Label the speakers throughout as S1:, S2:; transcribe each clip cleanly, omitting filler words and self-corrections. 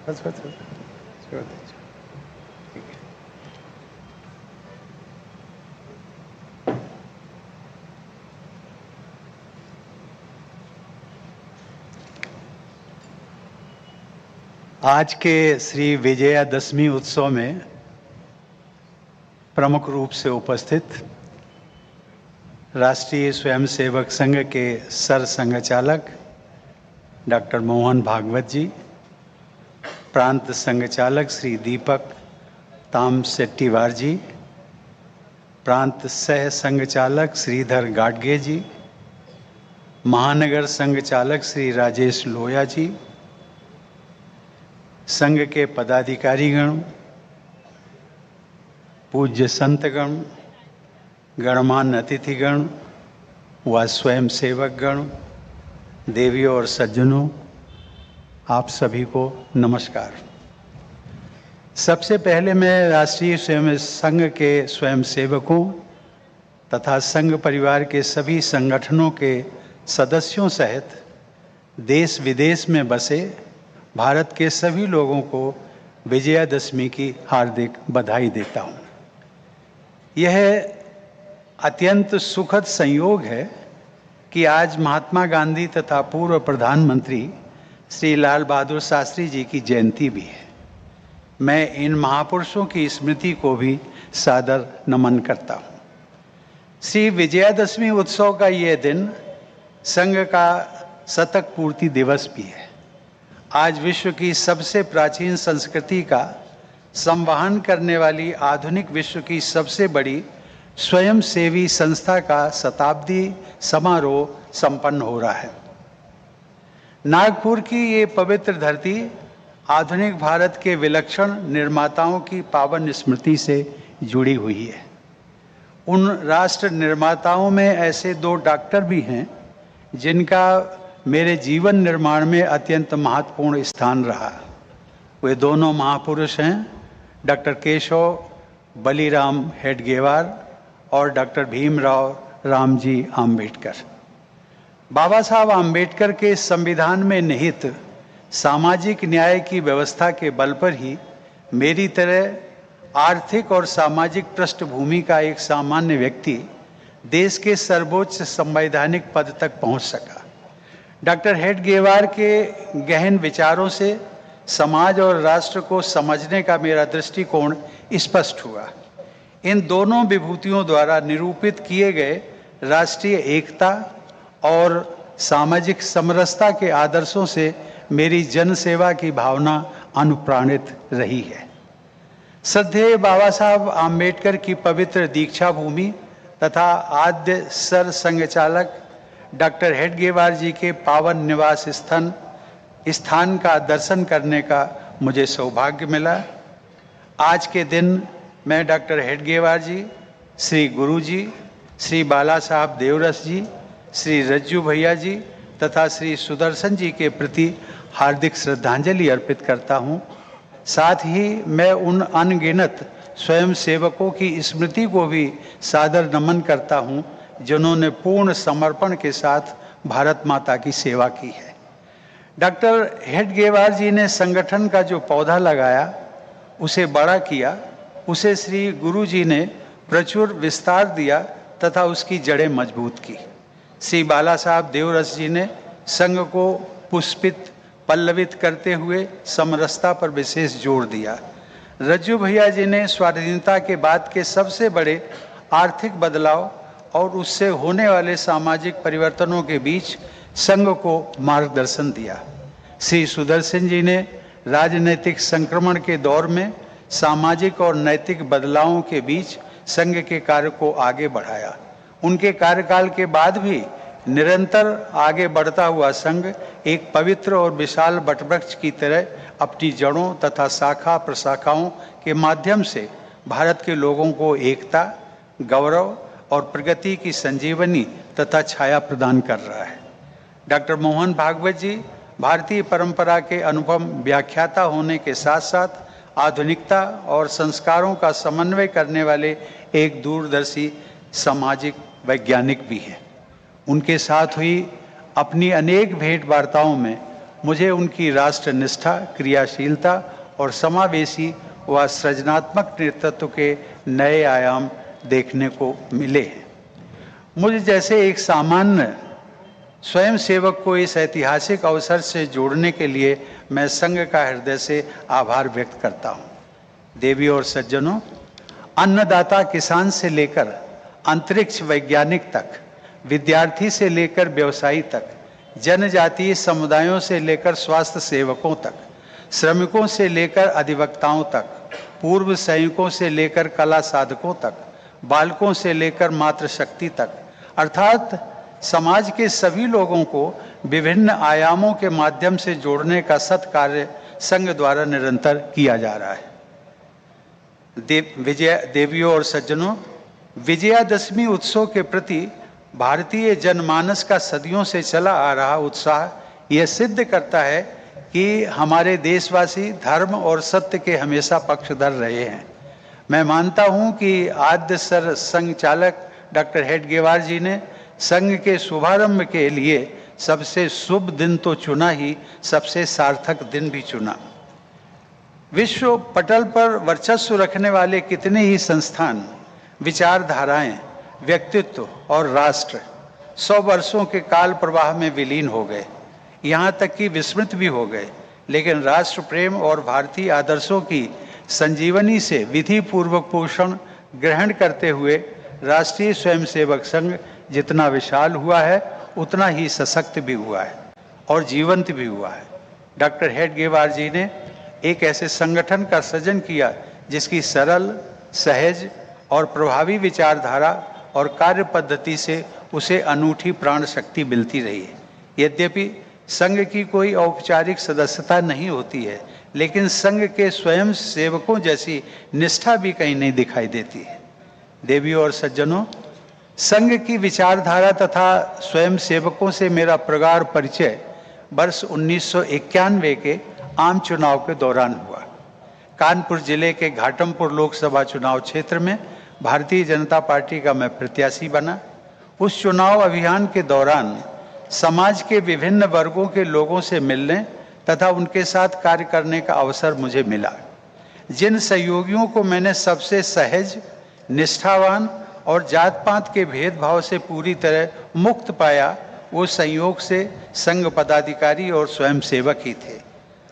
S1: बस बस बस, छोड़ दीजिए। ठीक है। आज के श्री विजयादशमी उत्सव में प्रमुख रूप से उपस्थित राष्ट्रीय स्वयंसेवक संघ के सर संघचालक डॉक्टर मोहन भागवत जी, प्रांत संघचालक श्री दीपक ताम सेट्टीवार जी, प्रांत सह संघचालक श्रीधर गाडगे जी, महानगर संघचालक श्री राजेश लोया जी, संघ के पदाधिकारीगण, पूज्य संतगण, गणमान्य अतिथिगण व स्वयं सेवकगण, देवियों और सज्जनों, आप सभी को नमस्कार। सबसे पहले मैं राष्ट्रीय स्वयं संघ के स्वयं सेवकों तथा संघ परिवार के सभी संगठनों के सदस्यों सहित देश विदेश में बसे भारत के सभी लोगों को विजयादशमी की हार्दिक बधाई देता हूँ। यह अत्यंत सुखद संयोग है कि आज महात्मा गांधी तथा पूर्व प्रधानमंत्री श्री लाल बहादुर शास्त्री जी की जयंती भी है। मैं इन महापुरुषों की स्मृति को भी सादर नमन करता हूँ। श्री विजयादशमी उत्सव का यह दिन संघ का शतक पूर्ति दिवस भी है। आज विश्व की सबसे प्राचीन संस्कृति का संवहन करने वाली आधुनिक विश्व की सबसे बड़ी स्वयंसेवी संस्था का शताब्दी समारोह संपन्न हो रहा है। नागपुर की ये पवित्र धरती आधुनिक भारत के विलक्षण निर्माताओं की पावन स्मृति से जुड़ी हुई है। उन राष्ट्र निर्माताओं में ऐसे दो डॉक्टर भी हैं जिनका मेरे जीवन निर्माण में अत्यंत महत्वपूर्ण स्थान रहा। वे दोनों महापुरुष हैं डॉक्टर केशव बलिराम हेडगेवार और डॉक्टर भीमराव रामजी आम्बेडकर। बाबा साहब आम्बेडकर के संविधान में निहित सामाजिक न्याय की व्यवस्था के बल पर ही मेरी तरह आर्थिक और सामाजिक पृष्ठभूमि का एक सामान्य व्यक्ति देश के सर्वोच्च संवैधानिक पद तक पहुंच सका। डॉक्टर हेडगेवार के गहन विचारों से समाज और राष्ट्र को समझने का मेरा दृष्टिकोण स्पष्ट हुआ। इन दोनों विभूतियों द्वारा निरूपित किए गए राष्ट्रीय एकता और सामाजिक समरसता के आदर्शों से मेरी जनसेवा की भावना अनुप्राणित रही है। श्रद्धेय बाबा साहब आम्बेडकर की पवित्र दीक्षा भूमि तथा आद्य सर संघचालक डॉक्टर हेडगेवार जी के पावन निवास स्थान का दर्शन करने का मुझे सौभाग्य मिला। आज के दिन मैं डॉक्टर हेडगेवार जी, श्री गुरु जी, श्री बाला साहब देवरस जी, श्री रज्जू भैया जी तथा श्री सुदर्शन जी के प्रति हार्दिक श्रद्धांजलि अर्पित करता हूँ। साथ ही मैं उन अनगिनत स्वयं सेवकों की स्मृति को भी सादर नमन करता हूँ जिन्होंने पूर्ण समर्पण के साथ भारत माता की सेवा की है। डॉक्टर हेडगेवार जी ने संगठन का जो पौधा लगाया, उसे बड़ा किया, उसे श्री गुरु जी ने प्रचुर विस्तार दिया तथा उसकी जड़ें मजबूत की। श्री बाला साहब देवरस जी ने संघ को पुष्पित पल्लवित करते हुए समरसता पर विशेष जोर दिया। रज्जू भैया जी ने स्वाधीनता के बाद के सबसे बड़े आर्थिक बदलाव और उससे होने वाले सामाजिक परिवर्तनों के बीच संघ को मार्गदर्शन दिया। श्री सुदर्शन जी ने राजनीतिक संक्रमण के दौर में सामाजिक और नैतिक बदलावों के बीच संघ के कार्य को आगे बढ़ाया। उनके कार्यकाल के बाद भी निरंतर आगे बढ़ता हुआ संघ एक पवित्र और विशाल वटवृक्ष की तरह अपनी जड़ों तथा शाखा प्रशाखाओं के माध्यम से भारत के लोगों को एकता, गौरव और प्रगति की संजीवनी तथा छाया प्रदान कर रहा है। डॉक्टर मोहन भागवत जी भारतीय परंपरा के अनुपम व्याख्याता होने के साथ साथ आधुनिकता और संस्कारों का समन्वय करने वाले एक दूरदर्शी सामाजिक वैज्ञानिक भी हैं। उनके साथ हुई अपनी अनेक भेंट वार्ताओं में मुझे उनकी राष्ट्र निष्ठा, क्रियाशीलता और समावेशी व सृजनात्मक नेतृत्व के नए आयाम देखने को मिले हैं। मुझे जैसे एक सामान्य स्वयं सेवक को इस ऐतिहासिक अवसर से जोड़ने के लिए मैं संघ का हृदय से आभार व्यक्त करता हूँ। देवी और सज्जनों, अन्नदाता किसान से लेकर अंतरिक्ष वैज्ञानिक तक, विद्यार्थी से लेकर व्यवसायी तक, जनजातीय समुदायों से लेकर स्वास्थ्य सेवकों तक, श्रमिकों से लेकर अधिवक्ताओं तक, पूर्व सैनिकों से लेकर कला साधकों तक, बालकों से लेकर मातृशक्ति तक, अर्थात समाज के सभी लोगों को विभिन्न आयामों के माध्यम से जोड़ने का सत्कार्य संघ द्वारा निरंतर किया जा रहा है। देवियों और सज्जनों, विजयादशमी उत्सव के प्रति भारतीय जनमानस का सदियों से चला आ रहा उत्साह यह सिद्ध करता है कि हमारे देशवासी धर्म और सत्य के हमेशा पक्षधर रहे हैं। मैं मानता हूं कि आद्य सर संघ चालक डॉक्टर हेडगेवार जी ने संघ के शुभारंभ के लिए सबसे शुभ दिन तो चुना ही, सबसे सार्थक दिन भी चुना। विश्व पटल पर वर्चस्व रखने वाले कितने ही संस्थान, विचारधाराएं, व्यक्तित्व और राष्ट्र 100 वर्षों के काल प्रवाह में विलीन हो गए, यहाँ तक कि विस्मृत भी हो गए, लेकिन राष्ट्र प्रेम और भारतीय आदर्शों की संजीवनी से विधि पूर्वक पोषण ग्रहण करते हुए राष्ट्रीय स्वयंसेवक संघ जितना विशाल हुआ है उतना ही सशक्त भी हुआ है और जीवंत भी हुआ है। डॉक्टर हेडगेवार जी ने एक ऐसे संगठन का सृजन किया जिसकी सरल, सहज और प्रभावी विचारधारा और कार्य पद्धति से उसे अनूठी प्राण शक्ति मिलती रही है। यद्यपि संघ की कोई औपचारिक सदस्यता नहीं होती है, लेकिन संघ के स्वयं सेवकों जैसी निष्ठा भी कहीं नहीं दिखाई देती है। देवियों और सज्जनों, संघ की विचारधारा तथा स्वयं सेवकों से मेरा प्रगाढ़ परिचय वर्ष 1991 के आम चुनाव के दौरान हुआ। कानपुर जिले के घाटमपुर लोकसभा चुनाव क्षेत्र में भारतीय जनता पार्टी का मैं प्रत्याशी बना। उस चुनाव अभियान के दौरान समाज के विभिन्न वर्गों के लोगों से मिलने तथा उनके साथ कार्य करने का अवसर मुझे मिला। जिन सहयोगियों को मैंने सबसे सहज, निष्ठावान और जात पात के भेदभाव से पूरी तरह मुक्त पाया, वो संयोग से संघ पदाधिकारी और स्वयंसेवक ही थे।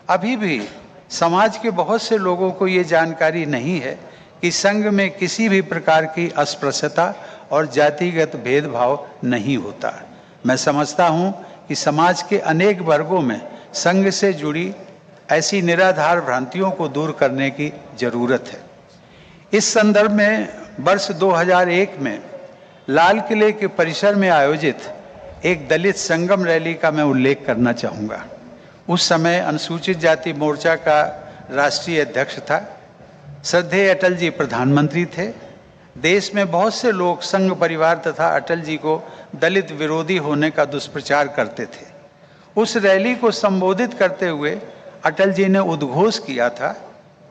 S1: अभी भी समाज के बहुत से लोगों को ये जानकारी नहीं है कि संघ में किसी भी प्रकार की अस्पृश्यता और जातिगत भेदभाव नहीं होता। मैं समझता हूँ कि समाज के अनेक वर्गों में संघ से जुड़ी ऐसी निराधार भ्रांतियों को दूर करने की जरूरत है। इस संदर्भ में वर्ष 2001 में लाल किले के परिसर में आयोजित एक दलित संगम रैली का मैं उल्लेख करना चाहूँगा। उस समय अनुसूचित जाति मोर्चा का राष्ट्रीय अध्यक्ष था। श्रद्धेय अटल जी प्रधानमंत्री थे। देश में बहुत से लोग संघ परिवार तथा अटल जी को दलित विरोधी होने का दुष्प्रचार करते थे। उस रैली को संबोधित करते हुए अटल जी ने उद्घोष किया था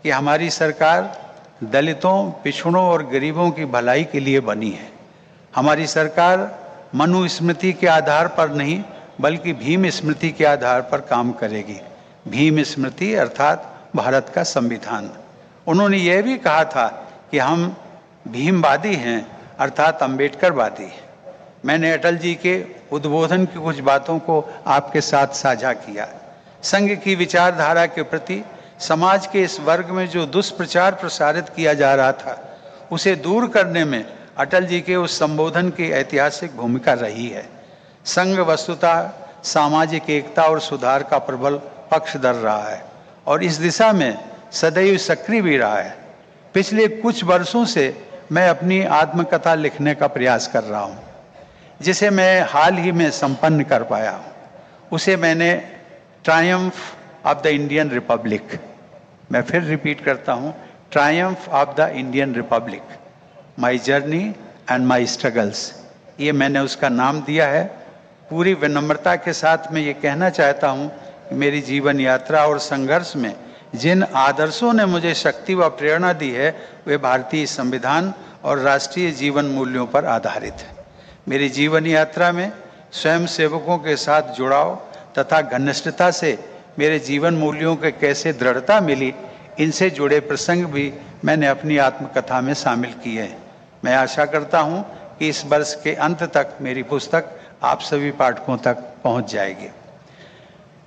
S1: कि हमारी सरकार दलितों, पिछड़ों और गरीबों की भलाई के लिए बनी है। हमारी सरकार मनुस्मृति के आधार पर नहीं बल्कि भीम स्मृति के आधार पर काम करेगी। भीम स्मृति अर्थात भारत का संविधान। उन्होंने यह भी कहा था कि हम भीमवादी हैं अर्थात अम्बेडकरवादी हैं। मैंने अटल जी के उद्बोधन की कुछ बातों को आपके साथ साझा किया। संघ की विचारधारा के प्रति समाज के इस वर्ग में जो दुष्प्रचार प्रसारित किया जा रहा था, उसे दूर करने में अटल जी के उस संबोधन की ऐतिहासिक भूमिका रही है। संघ वस्तुतः सामाजिक एकता और सुधार का प्रबल पक्षधर रहा है और इस दिशा में सदैव सक्रिय भी रहा है। पिछले कुछ वर्षों से मैं अपनी आत्मकथा लिखने का प्रयास कर रहा हूँ, जिसे मैं हाल ही में संपन्न कर पाया हूँ। उसे मैंने Triumph of the Indian Republic, मैं फिर रिपीट करता हूँ, Triumph of the Indian Republic, my journey and my struggles, ये मैंने उसका नाम दिया है। पूरी विनम्रता के साथ मैं ये कहना चाहता हूँ कि मेरी जीवन यात्रा और संघर्ष में जिन आदर्शों ने मुझे शक्ति व प्रेरणा दी है, वे भारतीय संविधान और राष्ट्रीय जीवन मूल्यों पर आधारित है। मेरी जीवन यात्रा में स्वयं सेवकों के साथ जुड़ाव, तथा घनिष्ठता से मेरे जीवन मूल्यों के कैसे दृढ़ता मिली, इनसे जुड़े प्रसंग भी मैंने अपनी आत्मकथा में शामिल किए हैं। मैं आशा करता हूं कि इस वर्ष के अंत तक मेरी पुस्तक आप सभी पाठकों तक पहुंच जाएगी।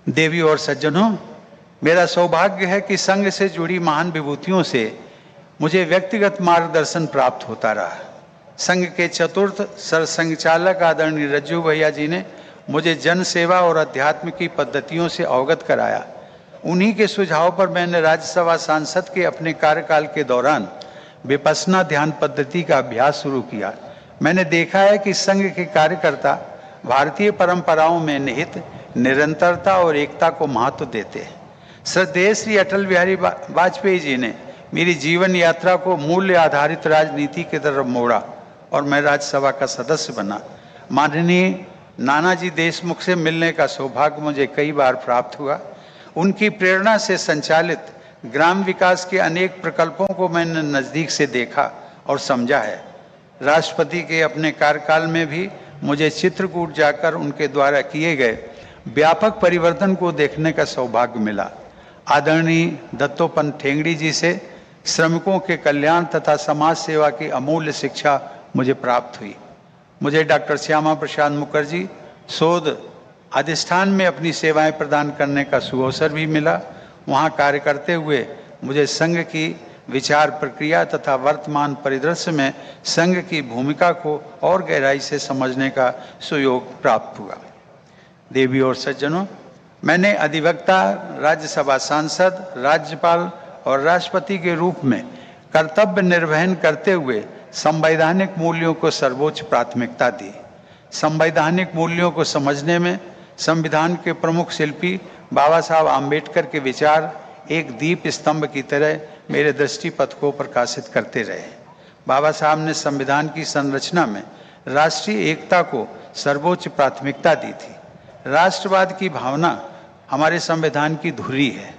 S1: देवी और सज्जनों, मेरा सौभाग्य है कि संघ से जुड़ी महान विभूतियों से मुझे व्यक्तिगत मार्गदर्शन प्राप्त होता रहा। संघ के चतुर्थ सरसंघचालक आदरणीय रज्जू भैया जी ने मुझे जन सेवा और अध्यात्म की पद्धतियों से अवगत कराया। उन्हीं के सुझाव पर मैंने राज्यसभा सांसद के अपने कार्यकाल के दौरान विपश्यना ध्यान पद्धति का अभ्यास शुरू किया। मैंने देखा है कि संघ के कार्यकर्ता भारतीय परंपराओं में निहित निरंतरता और एकता को महत्व देते हैं। श्रद्धेय श्री अटल बिहारी वाजपेयी जी ने मेरी जीवन यात्रा को मूल्य आधारित राजनीति की तरफ मोड़ा और मैं राज्यसभा का सदस्य बना। माननीय नानाजी देशमुख से मिलने का सौभाग्य मुझे कई बार प्राप्त हुआ। उनकी प्रेरणा से संचालित ग्राम विकास के अनेक प्रकल्पों को मैंने नज़दीक से देखा और समझा है। राष्ट्रपति के अपने कार्यकाल में भी मुझे चित्रकूट जाकर उनके द्वारा किए गए व्यापक परिवर्तन को देखने का सौभाग्य मिला। आदरणीय दत्तोपंत ठेंगड़ी जी से श्रमिकों के कल्याण तथा समाज सेवा की अमूल्य शिक्षा मुझे प्राप्त हुई। मुझे डॉक्टर श्यामा प्रसाद मुखर्जी शोध अधिष्ठान में अपनी सेवाएं प्रदान करने का सुअवसर भी मिला। वहां कार्य करते हुए मुझे संघ की विचार प्रक्रिया तथा वर्तमान परिदृश्य में संघ की भूमिका को और गहराई से समझने का सुयोग प्राप्त हुआ। देवी और सज्जनों, मैंने अधिवक्ता, राज्यसभा सांसद, राज्यपाल और राष्ट्रपति के रूप में कर्तव्य निर्वहन करते हुए संवैधानिक मूल्यों को सर्वोच्च प्राथमिकता दी। संवैधानिक मूल्यों को समझने में संविधान के प्रमुख शिल्पी बाबा साहब आम्बेडकर के विचार एक दीप स्तंभ की तरह मेरे दृष्टिपथ को प्रकाशित करते रहे। बाबा साहब ने संविधान की संरचना में राष्ट्रीय एकता को सर्वोच्च प्राथमिकता दी थी। राष्ट्रवाद की भावना हमारे संविधान की धुरी है।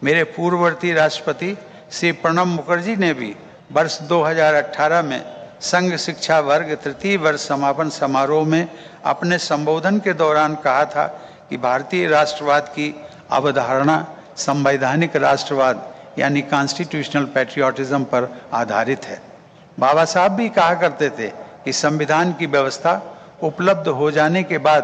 S1: मेरे पूर्ववर्ती राष्ट्रपति श्री प्रणब मुखर्जी ने भी वर्ष 2018 में संघ शिक्षा वर्ग तृतीय वर्ष समापन समारोह में अपने संबोधन के दौरान कहा था कि भारतीय राष्ट्रवाद की अवधारणा संवैधानिक राष्ट्रवाद यानी कॉन्स्टिट्यूशनल पैट्रियोटिज्म पर आधारित है। बाबा साहब भी कहा करते थे कि संविधान की व्यवस्था उपलब्ध हो जाने के बाद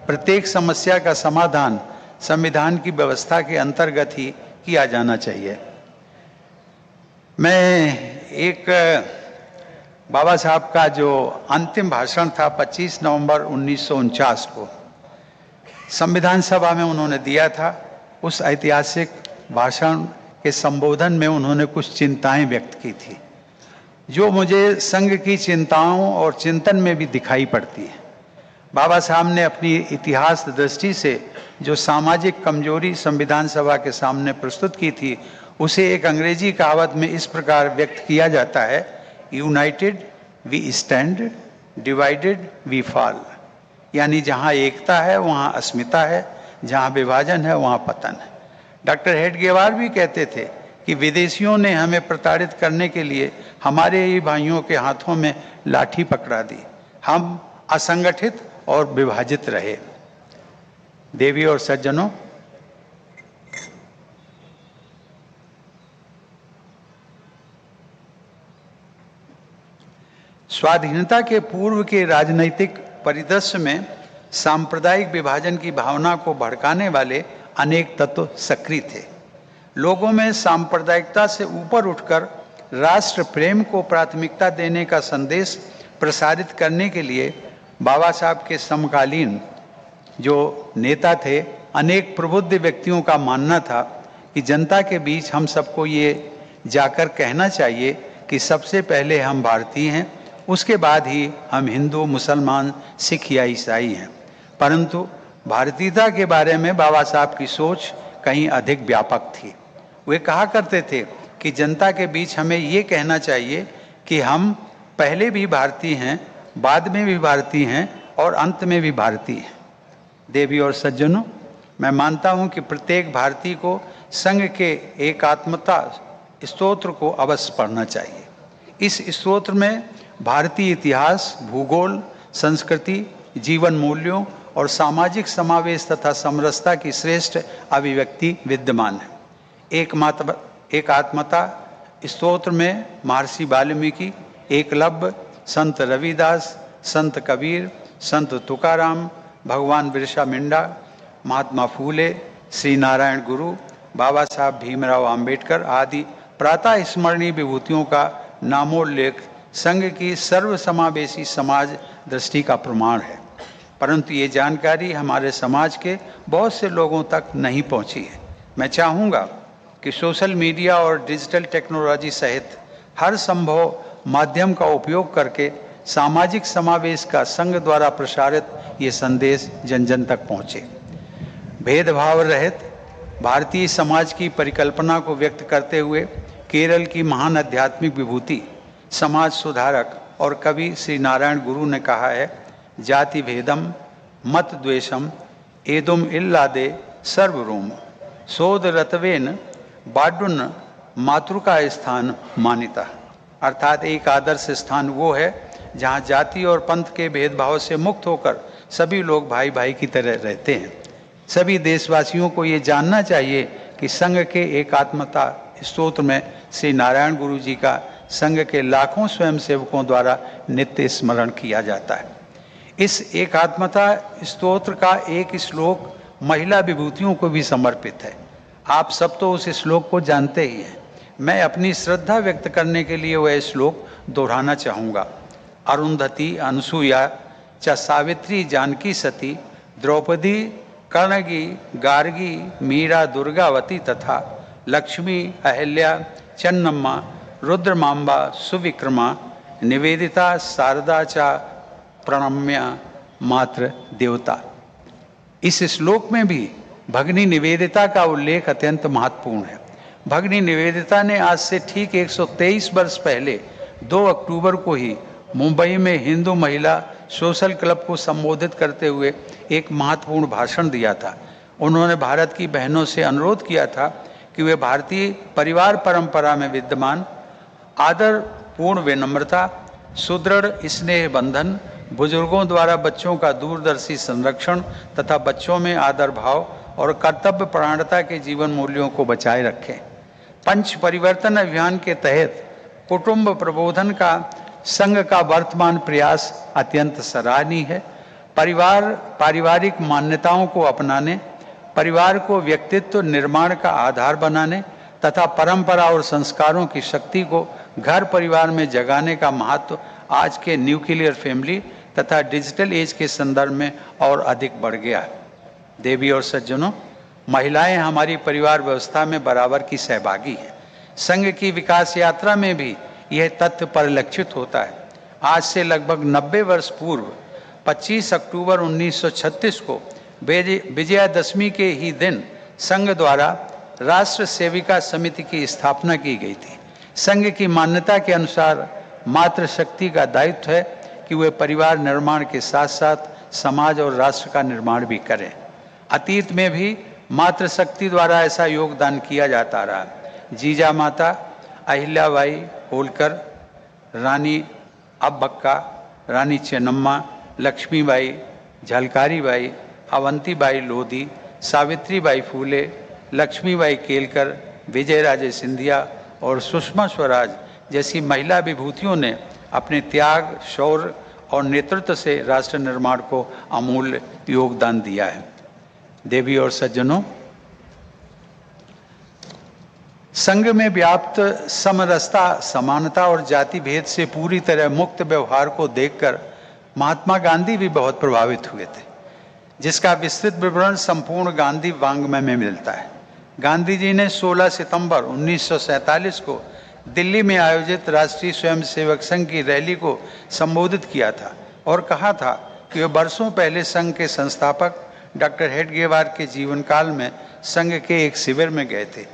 S1: प्रत्येक समस्या का समाधान संविधान की व्यवस्था के अंतर्गत ही किया जाना चाहिए। मैं एक बाबा साहब का जो अंतिम भाषण था 25 नवंबर 1949 को संविधान सभा में उन्होंने दिया था। उस ऐतिहासिक भाषण के संबोधन में उन्होंने कुछ चिंताएं व्यक्त की थी जो मुझे संघ की चिंताओं और चिंतन में भी दिखाई पड़ती है। बाबा साहब ने अपनी इतिहास दृष्टि से जो सामाजिक कमजोरी संविधान सभा के सामने प्रस्तुत की थी, उसे एक अंग्रेजी कहावत में इस प्रकार व्यक्त किया जाता है, united we stand, divided we fall. यानी जहाँ एकता है वहाँ अस्मिता है, जहाँ विभाजन है वहाँ पतन है। डॉक्टर हेडगेवार भी कहते थे कि विदेशियों ने हमें प्रताड़ित करने के लिए हमारे ही भाइयों के हाथों में लाठी पकड़ा दी। हम असंगठित और विभाजित रहे। देवी और सज्जनों, स्वाधीनता के पूर्व के राजनीतिक परिदृश्य में सांप्रदायिक विभाजन की भावना को भड़काने वाले अनेक तत्व सक्रिय थे। लोगों में सांप्रदायिकता से ऊपर उठकर राष्ट्र प्रेम को प्राथमिकता देने का संदेश प्रसारित करने के लिए बाबा साहब के समकालीन जो नेता थे, अनेक प्रबुद्ध व्यक्तियों का मानना था कि जनता के बीच हम सबको ये जाकर कहना चाहिए कि सबसे पहले हम भारतीय हैं, उसके बाद ही हम हिंदू, मुसलमान, सिख या ईसाई हैं। परंतु भारतीयता के बारे में बाबा साहब की सोच कहीं अधिक व्यापक थी। वे कहा करते थे कि जनता के बीच हमें ये कहना चाहिए कि हम पहले भी भारतीय हैं, बाद में भी भारतीय हैं और अंत में भी भारतीय हैं। देवी और सज्जनों, मैं मानता हूं कि प्रत्येक भारतीय को संघ के एकात्मता स्तोत्र को अवश्य पढ़ना चाहिए। इस स्तोत्र में भारतीय इतिहास, भूगोल, संस्कृति, जीवन मूल्यों और सामाजिक समावेश तथा समरसता की श्रेष्ठ अभिव्यक्ति विद्यमान है। एकात्मता स्तोत्र में महर्षि वाल्मीकि, एकलव्य, संत रविदास, संत कबीर, संत तुकाराम, भगवान बिरसा मुंडा, महात्मा फूले, श्री नारायण गुरु, बाबा साहब भीमराव अंबेडकर आदि प्रातः स्मरणीय विभूतियों का नामोल्लेख संघ की सर्वसमावेशी समाज दृष्टि का प्रमाण है। परंतु ये जानकारी हमारे समाज के बहुत से लोगों तक नहीं पहुंची है। मैं चाहूँगा कि सोशल मीडिया और डिजिटल टेक्नोलॉजी सहित हर संभव माध्यम का उपयोग करके सामाजिक समावेश का संघ द्वारा प्रसारित ये संदेश जन जन तक पहुँचे। भेदभाव रहित भारतीय समाज की परिकल्पना को व्यक्त करते हुए केरल की महान आध्यात्मिक विभूति, समाज सुधारक और कवि श्री नारायण गुरु ने कहा है, जाति भेदम मत द्वेषम एदुम इल्लादे सर्वरोम सोद रतवेन बाडुन मातृका स्थान मानिता। अर्थात एक आदर्श स्थान वो है जहाँ जाति और पंथ के भेदभाव से मुक्त होकर सभी लोग भाई भाई की तरह रहते हैं। सभी देशवासियों को ये जानना चाहिए कि संघ के एकात्मता स्तोत्र में श्री नारायण गुरु जी का संघ के लाखों स्वयंसेवकों द्वारा नित्य स्मरण किया जाता है। इस एकात्मता स्तोत्र का एक श्लोक महिला विभूतियों को भी समर्पित है। आप सब तो उस श्लोक को जानते ही हैं। मैं अपनी श्रद्धा व्यक्त करने के लिए वह श्लोक दोहराना चाहूँगा। अरुंधति अनसुया च सावित्री जानकी सती द्रौपदी कर्णगी गार्गी मीरा दुर्गावती तथा लक्ष्मी अहिल्या चन्नम्मा रुद्रमांबा सुविक्रमा निवेदिता शारदा चा प्रणम्य मात्र देवता। इस श्लोक में भी भगनी निवेदिता का उल्लेख अत्यंत महत्वपूर्ण है। भगनी निवेदिता ने आज से ठीक 123 वर्ष पहले 2 अक्टूबर को ही मुंबई में हिंदू महिला सोशल क्लब को संबोधित करते हुए एक महत्वपूर्ण भाषण दिया था। उन्होंने भारत की बहनों से अनुरोध किया था कि वे भारतीय परिवार परंपरा में विद्यमान आदर पूर्ण विनम्रता, सुदृढ़ स्नेह बंधन, बुजुर्गों द्वारा बच्चों का दूरदर्शी संरक्षण तथा बच्चों में आदर भाव और कर्तव्य परायणता के जीवन मूल्यों को बचाए रखें। पंच परिवर्तन अभियान के तहत कुटुंब प्रबोधन का संघ का वर्तमान प्रयास अत्यंत सराहनीय है। पारिवारिक मान्यताओं को अपनाने, परिवार को व्यक्तित्व निर्माण का आधार बनाने तथा परंपरा और संस्कारों की शक्ति को घर परिवार में जगाने का महत्व आज के न्यूक्लियर फैमिली तथा डिजिटल एज के संदर्भ में और अधिक बढ़ गया है। देवी और सज्जनों, महिलाएं हमारी परिवार व्यवस्था में बराबर की सहभागी हैं। संघ की विकास यात्रा में भी यह तथ्य परिलक्षित होता है। आज से लगभग 90 वर्ष पूर्व 25 अक्टूबर 1936 को विजयादशमी के ही दिन संघ द्वारा राष्ट्र सेविका समिति की स्थापना की गई थी। संघ की मान्यता के अनुसार मातृशक्ति का दायित्व है कि वे परिवार निर्माण के साथ साथ समाज और राष्ट्र का निर्माण भी करें। अतीत में भी मातृशक्ति द्वारा ऐसा योगदान किया जाता रहा। जीजा माता अहिल्याबाई होलकर, रानी अब्बक्का, रानी चेन्नम्मा, लक्ष्मीबाई, झलकारीबाई, अवंतीबाई लोधी, सावित्रीबाई फूले, लक्ष्मीबाई केलकर, विजयराजे सिंधिया और सुषमा स्वराज जैसी महिला विभूतियों ने अपने त्याग, शौर्य और नेतृत्व से राष्ट्र निर्माण को अमूल्य योगदान दिया है। देवी और सज्जनों, संघ में व्याप्त समरसता, समानता और जाति भेद से पूरी तरह मुक्त व्यवहार को देखकर महात्मा गांधी भी बहुत प्रभावित हुए थे, जिसका विस्तृत विवरण संपूर्ण गांधी वाङ्मय में मिलता है। गांधी जी ने 16 सितंबर 1947 को दिल्ली में आयोजित राष्ट्रीय स्वयंसेवक संघ की रैली को संबोधित किया था और कहा था कि वे वर्षों पहले संघ के संस्थापक डॉक्टर हेडगेवार के जीवन काल में संघ के एक शिविर में गए थे।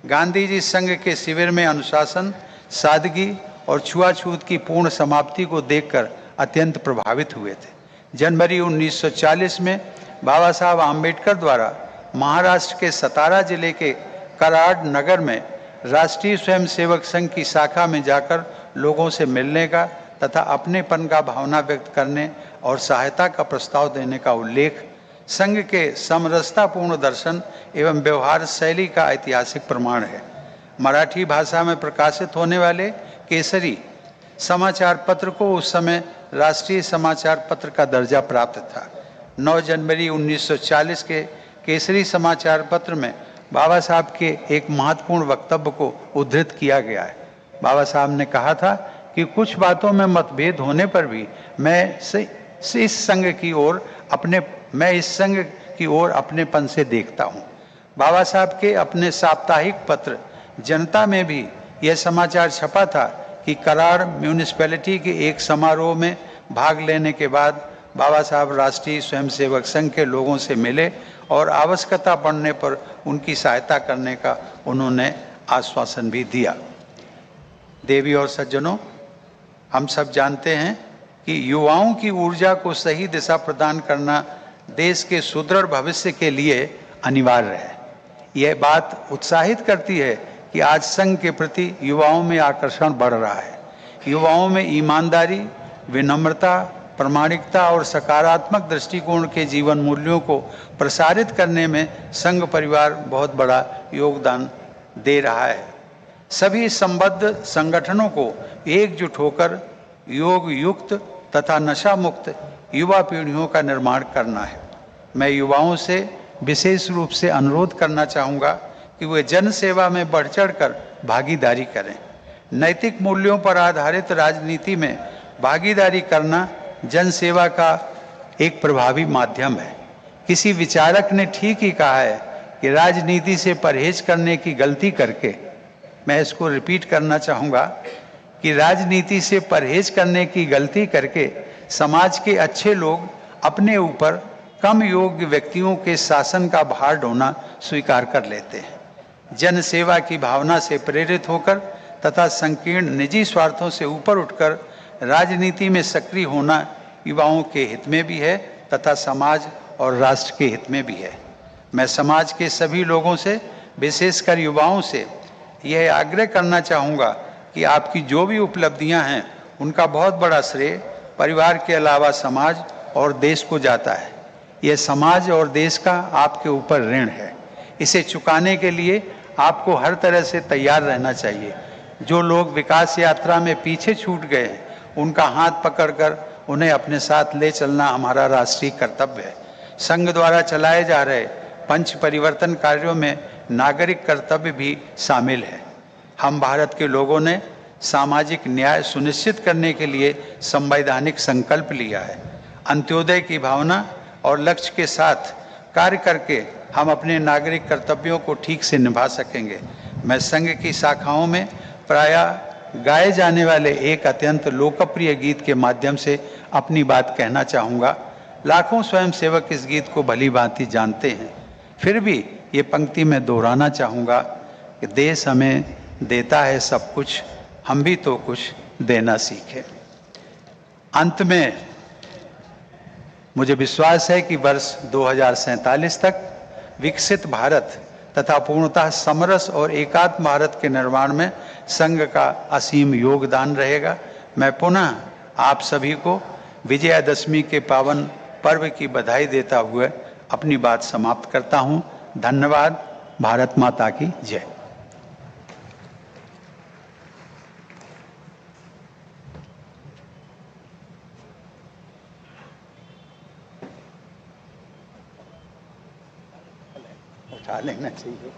S1: गांधी जी संघ के शिविर में अनुशासन, सादगी और छुआछूत की पूर्ण समाप्ति को देखकर अत्यंत प्रभावित हुए थे। जनवरी 1940 में बाबा साहब आम्बेडकर द्वारा महाराष्ट्र के सतारा जिले के कराड नगर में राष्ट्रीय स्वयंसेवक संघ की शाखा में जाकर लोगों से मिलने का तथा अपनेपन का भावना व्यक्त करने और सहायता का प्रस्ताव देने का उल्लेख संघ के समरसतापूर्ण दर्शन एवं व्यवहार शैली का ऐतिहासिक प्रमाण है। मराठी भाषा में प्रकाशित होने वाले केसरी समाचार पत्र को उस समय राष्ट्रीय समाचार पत्र का दर्जा प्राप्त था। 9 जनवरी 1940 के केसरी समाचार पत्र में बाबा साहब के एक महत्वपूर्ण वक्तव्य को उद्धृत किया गया है। बाबा साहब ने कहा था कि कुछ बातों में मतभेद होने पर भी मैं इस संघ की ओर अपनेपन से देखता हूँ। बाबा साहब के अपने साप्ताहिक पत्र जनता में भी यह समाचार छपा था कि कराड़ म्यूनिसिपैलिटी के एक समारोह में भाग लेने के बाद बाबा साहब राष्ट्रीय स्वयंसेवक संघ के लोगों से मिले और आवश्यकता पड़ने पर उनकी सहायता करने का उन्होंने आश्वासन भी दिया। देवी और सज्जनों, हम सब जानते हैं कि युवाओं की ऊर्जा को सही दिशा प्रदान करना देश के सुदृढ़ भविष्य के लिए अनिवार्य है। यह बात उत्साहित करती है कि आज संघ के प्रति युवाओं में आकर्षण बढ़ रहा है। युवाओं में ईमानदारी, विनम्रता, प्रामाणिकता और सकारात्मक दृष्टिकोण के जीवन मूल्यों को प्रसारित करने में संघ परिवार बहुत बड़ा योगदान दे रहा है। सभी संबद्ध संगठनों को एकजुट होकर योग युक्त तथा नशा मुक्त युवा पीढ़ियों का निर्माण करना है। मैं युवाओं से विशेष रूप से अनुरोध करना चाहूँगा कि वे जन सेवा में बढ़ चढ़कर भागीदारी करें। नैतिक मूल्यों पर आधारित राजनीति में भागीदारी करना जन सेवा का एक प्रभावी माध्यम है। किसी विचारक ने ठीक ही कहा है कि राजनीति से परहेज करने की गलती करके, मैं इसको रिपीट करना चाहूँगा कि राजनीति से परहेज करने की गलती करके समाज के अच्छे लोग अपने ऊपर कम योग्य व्यक्तियों के शासन का भार ढोना स्वीकार कर लेते हैं। जन सेवा की भावना से प्रेरित होकर तथा संकीर्ण निजी स्वार्थों से ऊपर उठकर राजनीति में सक्रिय होना युवाओं के हित में भी है तथा समाज और राष्ट्र के हित में भी है। मैं समाज के सभी लोगों से, विशेषकर युवाओं से यह आग्रह करना चाहूँगा कि आपकी जो भी उपलब्धियां हैं उनका बहुत बड़ा श्रेय परिवार के अलावा समाज और देश को जाता है। यह समाज और देश का आपके ऊपर ऋण है। इसे चुकाने के लिए आपको हर तरह से तैयार रहना चाहिए। जो लोग विकास यात्रा में पीछे छूट गए हैं उनका हाथ पकड़कर उन्हें अपने साथ ले चलना हमारा राष्ट्रीय कर्तव्य है। संघ द्वारा चलाए जा रहे पंच परिवर्तन कार्यों में नागरिक कर्तव्य भी शामिल है। हम भारत के लोगों ने सामाजिक न्याय सुनिश्चित करने के लिए संवैधानिक संकल्प लिया है। अंत्योदय की भावना और लक्ष्य के साथ कार्य करके हम अपने नागरिक कर्तव्यों को ठीक से निभा सकेंगे। मैं संघ की शाखाओं में प्रायः गाए जाने वाले एक अत्यंत लोकप्रिय गीत के माध्यम से अपनी बात कहना चाहूँगा। लाखों स्वयंसेवक इस गीत को भली भांति जानते हैं, फिर भी ये पंक्ति में दोहराना चाहूँगा कि देश हमें देता है सब कुछ, हम भी तो कुछ देना सीखें। अंत में मुझे विश्वास है कि वर्ष 2047 तक विकसित भारत तथा पूर्णतः समरस और एकात्म भारत के निर्माण में संघ का असीम योगदान रहेगा। मैं पुनः आप सभी को विजयादशमी के पावन पर्व की बधाई देता हुए अपनी बात समाप्त करता हूँ। धन्यवाद। भारत माता की जय। उठा लेना चाहिए।